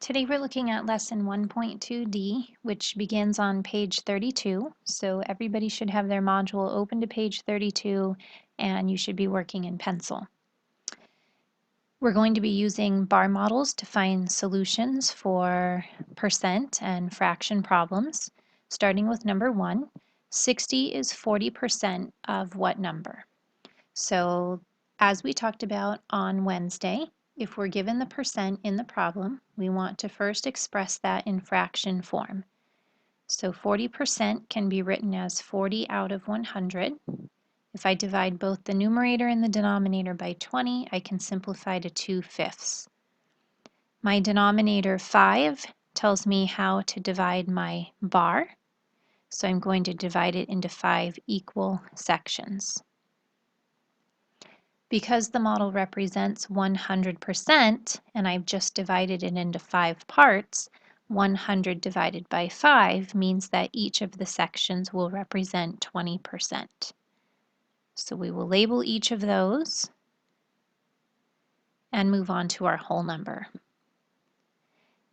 Today we're looking at lesson 1.2D, which begins on page 32. So everybody should have their module open to page 32 and you should be working in pencil. We're going to be using bar models to find solutions for percent and fraction problems. Starting with number 1, 60 is 40% of what number? So as we talked about on Wednesday, if we're given the percent in the problem, we want to first express that in fraction form. So 40% can be written as 40 out of 100. If I divide both the numerator and the denominator by 20, I can simplify to 2/5. My denominator 5 tells me how to divide my bar, so I'm going to divide it into 5 equal sections. Because the model represents 100% and I've just divided it into 5 parts, 100 divided by 5 means that each of the sections will represent 20%. So we will label each of those and move on to our whole number.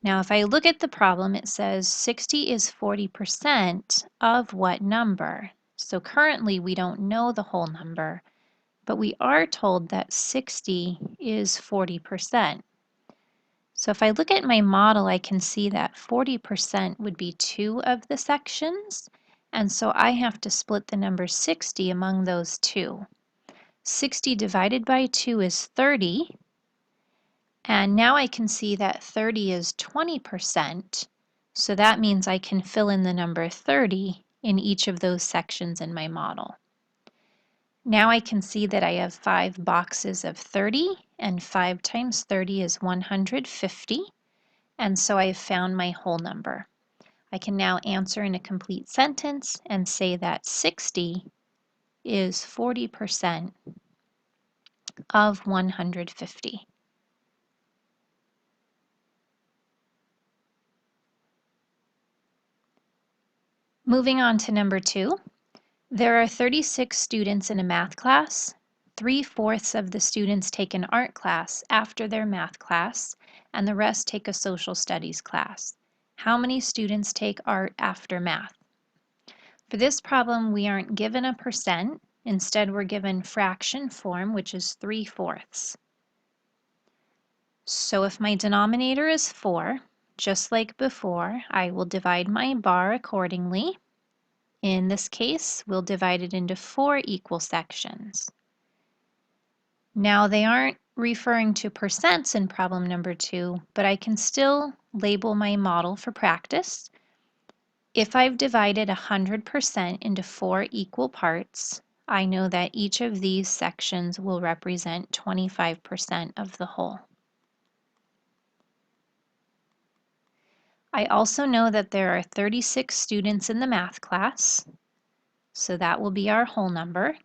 Now if I look at the problem, it says 60 is 40% of what number? So currently we don't know the whole number, but we are told that 60 is 40%. So if I look at my model, I can see that 40% would be 2 of the sections, and so I have to split the number 60 among those 2. 60 divided by 2 is 30, and now I can see that 30 is 20%, so that means I can fill in the number 30 in each of those sections in my model. Now I can see that I have 5 boxes of 30, and 5 times 30 is 150, and so I've found my whole number. I can now answer in a complete sentence and say that 60 is 40% of 150. Moving on to number 2. There are 36 students in a math class. 3/4 of the students take an art class after their math class, and the rest take a social studies class. How many students take art after math? For this problem, we aren't given a percent. Instead, we're given fraction form, which is 3/4. So if my denominator is 4, just like before, I will divide my bar accordingly. In this case, we'll divide it into 4 equal sections. Now they aren't referring to percents in problem number 2, but I can still label my model for practice. If I've divided 100% into 4 equal parts, I know that each of these sections will represent 25% of the whole. I also know that there are 36 students in the math class, so that will be our whole number.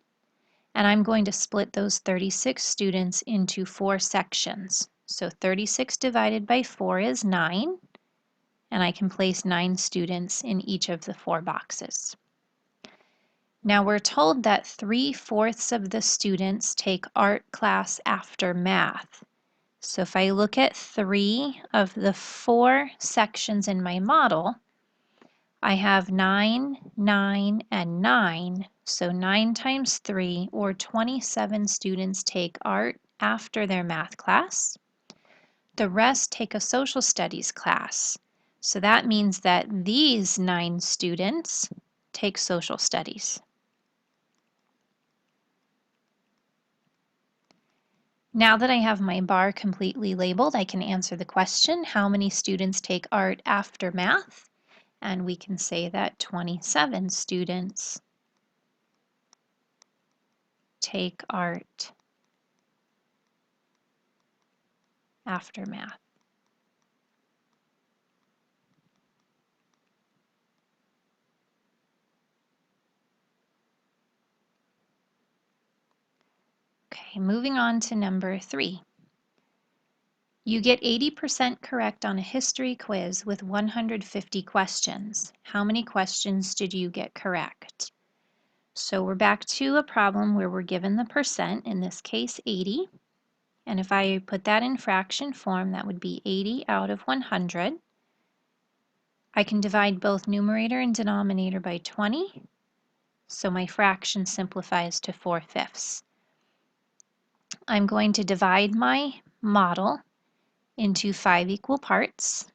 And I'm going to split those 36 students into 4 sections. So 36 divided by 4 is 9, and I can place 9 students in each of the 4 boxes. Now we're told that 3/4 of the students take art class after math. So if I look at 3 of the 4 sections in my model, I have 9, 9, and 9. So 9 times 3, or 27 students take art after their math class. The rest take a social studies class. So that means that these 9 students take social studies. Now that I have my bar completely labeled, I can answer the question, how many students take art after math? And we can say that 27 students take art after math. Okay, moving on to number 3. You get 80% correct on a history quiz with 150 questions. How many questions did you get correct? So we're back to a problem where we're given the percent, in this case 80, And if I put that in fraction form, that would be 80 out of 100. I can divide both numerator and denominator by 20, so my fraction simplifies to 4/5. I'm going to divide my model into 5 equal parts,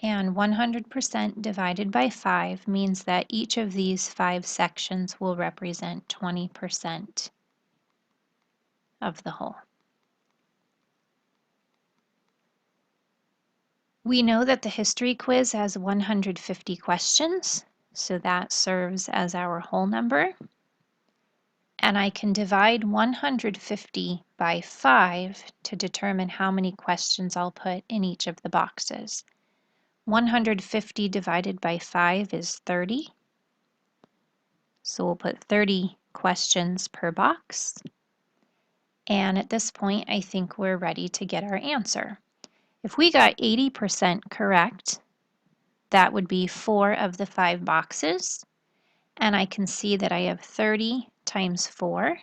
and 100% divided by 5 means that each of these 5 sections will represent 20% of the whole. We know that the history quiz has 150 questions, so that serves as our whole number. And I can divide 150 by 5 to determine how many questions I'll put in each of the boxes. 150 divided by 5 is 30. So we'll put 30 questions per box. And at this point, I think we're ready to get our answer. If we got 80% correct, that would be 4 of the 5 boxes. And I can see that I have 30 times 4,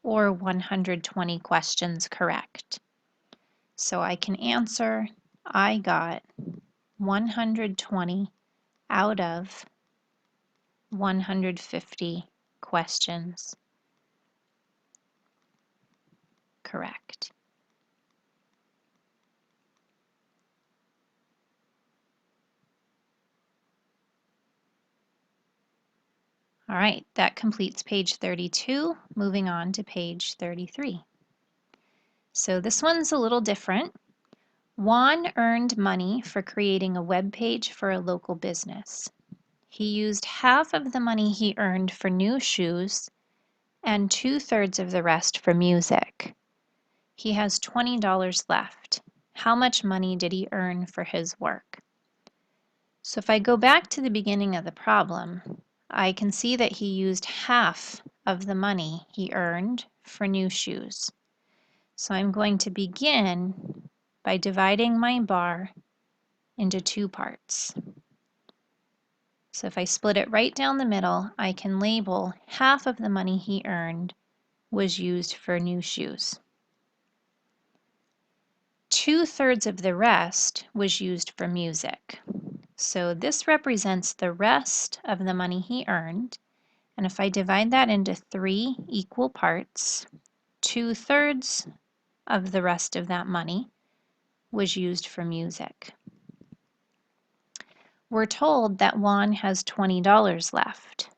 or 120 questions correct. So I can answer, I got 120 out of 150 questions correct. All right, that completes page 32. Moving on to page 33. So this one's a little different. Juan earned money for creating a web page for a local business. He used half of the money he earned for new shoes and 2/3 of the rest for music. He has $20 left. How much money did he earn for his work? So if I go back to the beginning of the problem, I can see that he used half of the money he earned for new shoes. So I'm going to begin by dividing my bar into 2 parts. So if I split it right down the middle, I can label half of the money he earned was used for new shoes. 2/3 of the rest was used for music. So this represents the rest of the money he earned. And if I divide that into 3 equal parts, 2/3 of the rest of that money was used for music. We're told that Juan has $20 left.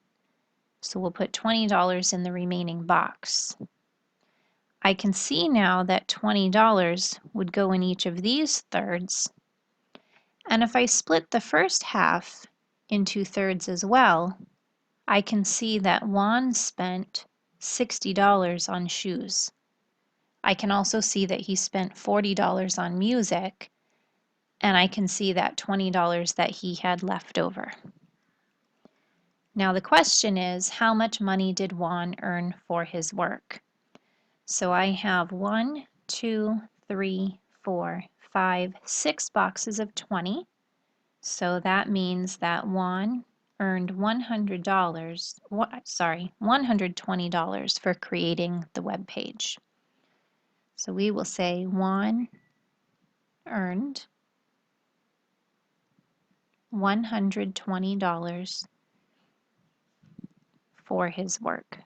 So we'll put $20 in the remaining box. I can see now that $20 would go in each of these thirds. And if I split the first half into thirds as well, I can see that Juan spent $60 on shoes. I can also see that he spent $40 on music, and I can see that $20 that he had left over. Now the question is, how much money did Juan earn for his work? So I have 1, 2, 3, 4, 5, 6 boxes of 20. So that means that Juan earned $120 for creating the web page. So we will say Juan earned $120 for his work.